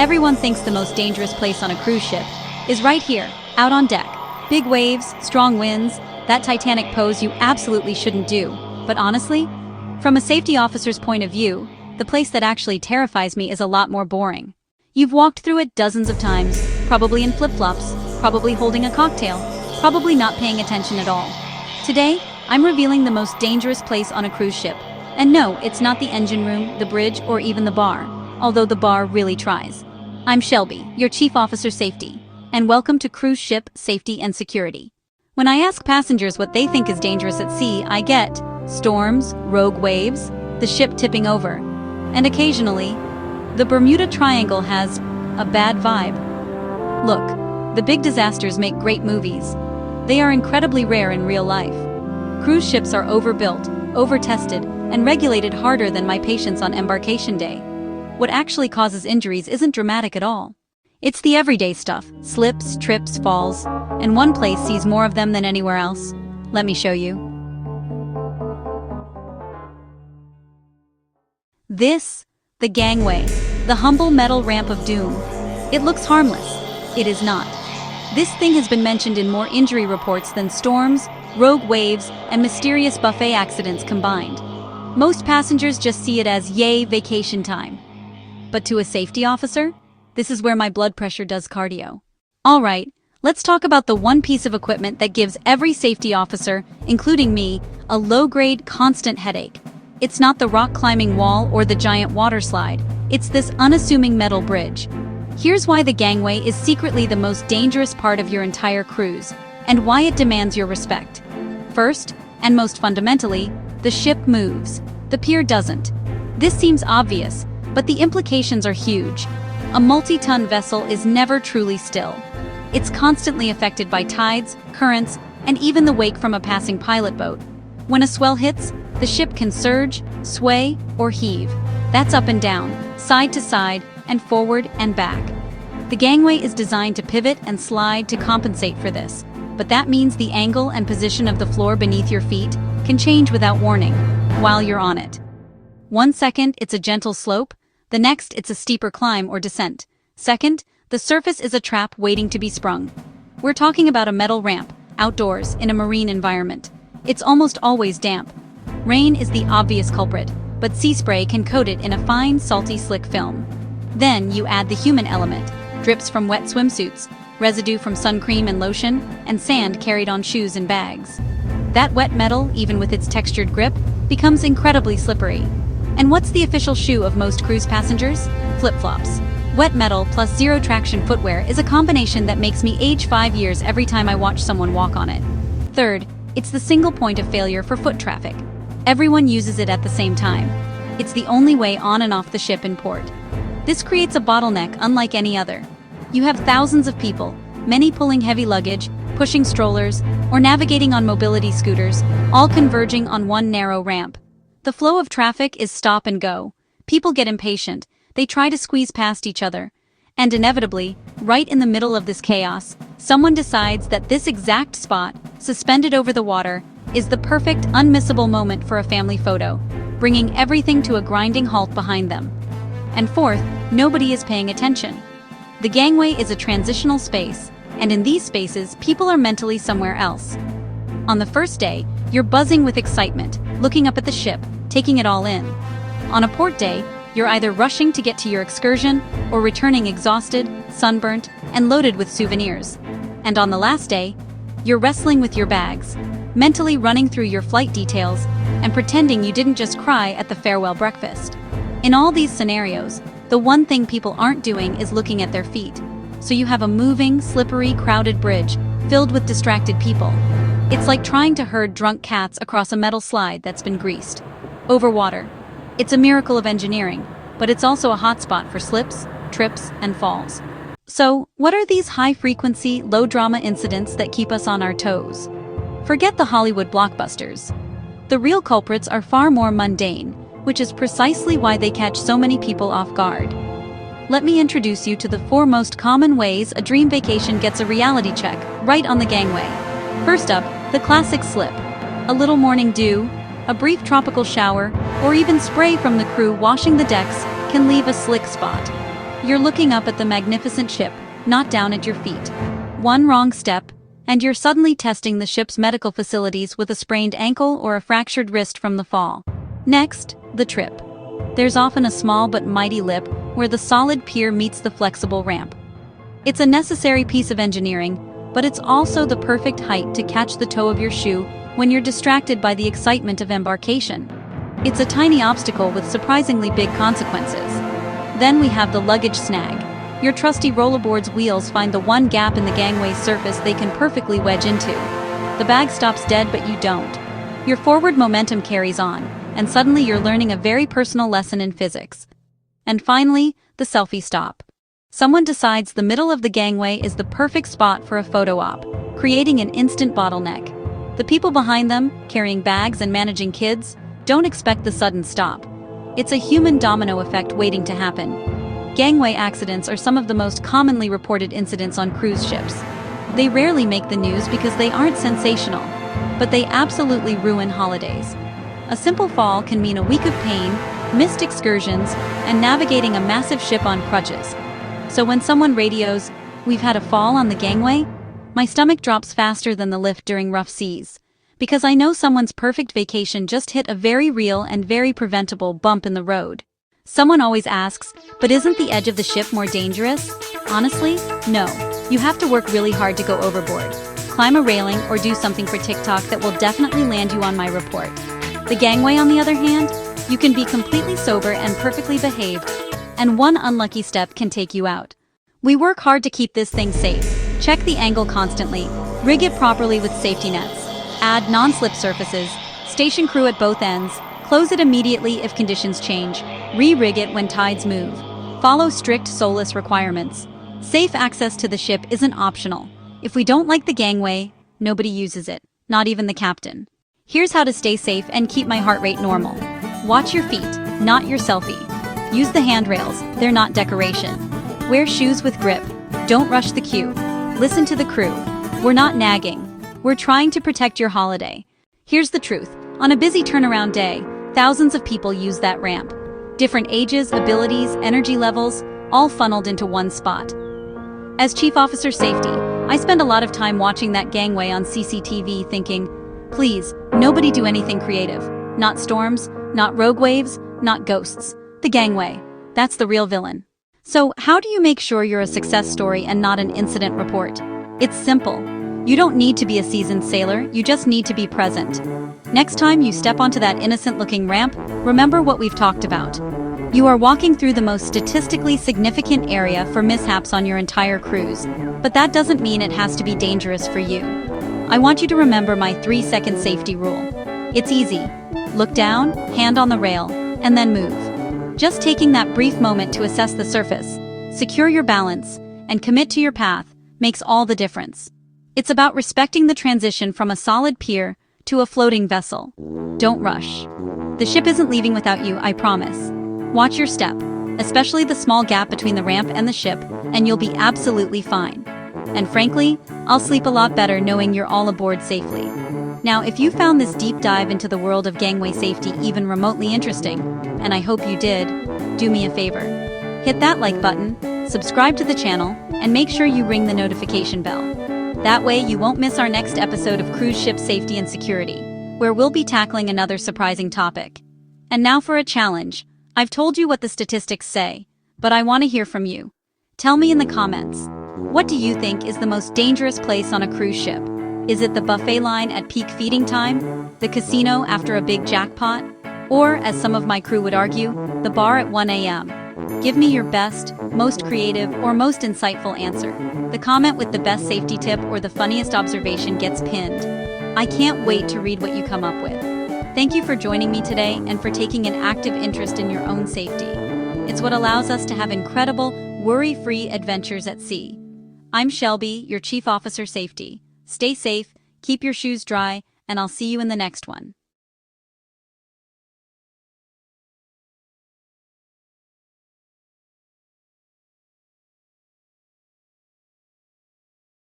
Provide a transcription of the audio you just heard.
everyone thinks the most dangerous place on a cruise ship is right here, out on deck. Big waves, strong winds, that Titanic pose you absolutely shouldn't do. But honestly, from a safety officer's point of view, the place that actually terrifies me is a lot more boring. You've walked through it dozens of times, probably in flip-flops, probably holding a cocktail, probably not paying attention at all. Today, I'm revealing the most dangerous place on a cruise ship. And no, it's not the engine room, the bridge, or even the bar, although the bar really tries. I'm Shelby, your Chief Officer Safety, and welcome to Cruise Ship Safety and Security. When I ask passengers what they think is dangerous at sea, I get storms, rogue waves, the ship tipping over, and occasionally, the Bermuda Triangle has a bad vibe. Look, the big disasters make great movies. They are incredibly rare in real life. Cruise ships are overbuilt, over-tested, and regulated harder than my patience on embarkation day. What actually causes injuries isn't dramatic at all. It's the everyday stuff, slips, trips, falls, and one place sees more of them than anywhere else. Let me show you. This, the gangway, the humble metal ramp of doom. It looks harmless. It is not. This thing has been mentioned in more injury reports than storms, rogue waves, and mysterious buffet accidents combined. Most passengers just see it as, yay, vacation time. But to a safety officer, this is where my blood pressure does cardio. Alright, let's talk about the one piece of equipment that gives every safety officer, including me, a low-grade, constant headache. It's not the rock-climbing wall or the giant water slide. It's this unassuming metal bridge. Here's why the gangway is secretly the most dangerous part of your entire cruise, and why it demands your respect. First, and most fundamentally, the ship moves. The pier doesn't. This seems obvious, but the implications are huge. A multi-ton vessel is never truly still. It's constantly affected by tides, currents, and even the wake from a passing pilot boat. When a swell hits, the ship can surge, sway, or heave. That's up and down, side to side, and forward and back. The gangway is designed to pivot and slide to compensate for this, but that means the angle and position of the floor beneath your feet can change without warning while you're on it. 1 second, it's a gentle slope. The next, it's a steeper climb or descent. Second, the surface is a trap waiting to be sprung. We're talking about a metal ramp, outdoors, in a marine environment. It's almost always damp. Rain is the obvious culprit, but sea spray can coat it in a fine, salty, slick film. Then you add the human element, drips from wet swimsuits, residue from sun cream and lotion, and sand carried on shoes and bags. That wet metal, even with its textured grip, becomes incredibly slippery. And what's the official shoe of most cruise passengers? Flip-flops. Wet metal plus zero-traction footwear is a combination that makes me age 5 years every time I watch someone walk on it. Third, it's the single point of failure for foot traffic. Everyone uses it at the same time. It's the only way on and off the ship in port. This creates a bottleneck unlike any other. You have thousands of people, many pulling heavy luggage, pushing strollers, or navigating on mobility scooters, all converging on one narrow ramp. The flow of traffic is stop and go. People get impatient, they try to squeeze past each other. And inevitably, right in the middle of this chaos, someone decides that this exact spot, suspended over the water, is the perfect, unmissable moment for a family photo, bringing everything to a grinding halt behind them. And fourth, nobody is paying attention. The gangway is a transitional space, and in these spaces, people are mentally somewhere else. On the first day, you're buzzing with excitement, looking up at the ship, taking it all in. On a port day, you're either rushing to get to your excursion or returning exhausted, sunburnt, and loaded with souvenirs. And on the last day, you're wrestling with your bags, mentally running through your flight details and pretending you didn't just cry at the farewell breakfast. In all these scenarios, the one thing people aren't doing is looking at their feet. So you have a moving, slippery, crowded bridge filled with distracted people. It's like trying to herd drunk cats across a metal slide that's been greased. Over water. It's a miracle of engineering, but it's also a hotspot for slips, trips, and falls. So, what are these high-frequency, low-drama incidents that keep us on our toes? Forget the Hollywood blockbusters. The real culprits are far more mundane, which is precisely why they catch so many people off guard. Let me introduce you to the 4 most common ways a dream vacation gets a reality check right on the gangway. First up, the classic slip. A little morning dew, a brief tropical shower, or even spray from the crew washing the decks can leave a slick spot. You're looking up at the magnificent ship, not down at your feet. One wrong step, and you're suddenly testing the ship's medical facilities with a sprained ankle or a fractured wrist from the fall. Next, the trip. There's often a small but mighty lip where the solid pier meets the flexible ramp. It's a necessary piece of engineering, but it's also the perfect height to catch the toe of your shoe when you're distracted by the excitement of embarkation. It's a tiny obstacle with surprisingly big consequences. Then we have the luggage snag. Your trusty rollerboard's wheels find the one gap in the gangway's surface they can perfectly wedge into. The bag stops dead, but you don't. Your forward momentum carries on, and suddenly you're learning a very personal lesson in physics. And finally, the selfie stop. Someone decides the middle of the gangway is the perfect spot for a photo op, creating an instant bottleneck. The people behind them, carrying bags and managing kids, don't expect the sudden stop. It's a human domino effect waiting to happen. Gangway accidents are some of the most commonly reported incidents on cruise ships. They rarely make the news because they aren't sensational, but they absolutely ruin holidays. A simple fall can mean a week of pain, missed excursions, and navigating a massive ship on crutches. So when someone radios, "We've had a fall on the gangway," my stomach drops faster than the lift during rough seas, because I know someone's perfect vacation just hit a very real and very preventable bump in the road. Someone always asks, but isn't the edge of the ship more dangerous? Honestly, no. You have to work really hard to go overboard, climb a railing, or do something for TikTok that will definitely land you on my report. The gangway, on the other hand, you can be completely sober and perfectly behaved, and one unlucky step can take you out. We work hard to keep this thing safe. Check the angle constantly, rig it properly with safety nets, add non-slip surfaces, station crew at both ends, close it immediately if conditions change, re-rig it when tides move. Follow strict SOLAS requirements. Safe access to the ship isn't optional. If we don't like the gangway, nobody uses it, not even the captain. Here's how to stay safe and keep my heart rate normal. Watch your feet, not your selfie. Use the handrails, they're not decoration. Wear shoes with grip. Don't rush the queue. Listen to the crew. We're not nagging. We're trying to protect your holiday. Here's the truth. On a busy turnaround day, thousands of people use that ramp. Different ages, abilities, energy levels, all funneled into one spot. As Chief Officer Safety, I spend a lot of time watching that gangway on CCTV thinking, please, nobody do anything creative. Not storms, not rogue waves, not ghosts. The gangway. That's the real villain. So, how do you make sure you're a success story and not an incident report? It's simple. You don't need to be a seasoned sailor, you just need to be present. Next time you step onto that innocent-looking ramp, remember what we've talked about. You are walking through the most statistically significant area for mishaps on your entire cruise, but that doesn't mean it has to be dangerous for you. I want you to remember my 3-second safety rule. It's easy. Look down, hand on the rail, and then move. Just taking that brief moment to assess the surface, secure your balance, and commit to your path makes all the difference. It's about respecting the transition from a solid pier to a floating vessel. Don't rush. The ship isn't leaving without you, I promise. Watch your step, especially the small gap between the ramp and the ship, and you'll be absolutely fine. And frankly, I'll sleep a lot better knowing you're all aboard safely. Now, if you found this deep dive into the world of gangway safety even remotely interesting, and I hope you did, do me a favor. Hit that like button, subscribe to the channel, and make sure you ring the notification bell. That way you won't miss our next episode of Cruise Ship Safety and Security, where we'll be tackling another surprising topic. And now for a challenge. I've told you what the statistics say, but I want to hear from you. Tell me in the comments, what do you think is the most dangerous place on a cruise ship? Is it the buffet line at peak feeding time? The casino after a big jackpot? Or, as some of my crew would argue, the bar at 1 a.m.? Give me your best, most creative, or most insightful answer. The comment with the best safety tip or the funniest observation gets pinned. I can't wait to read what you come up with. Thank you for joining me today and for taking an active interest in your own safety. It's what allows us to have incredible, worry-free adventures at sea. I'm Shelby, your Chief Officer Safety. Stay safe, keep your shoes dry, and I'll see you in the next one.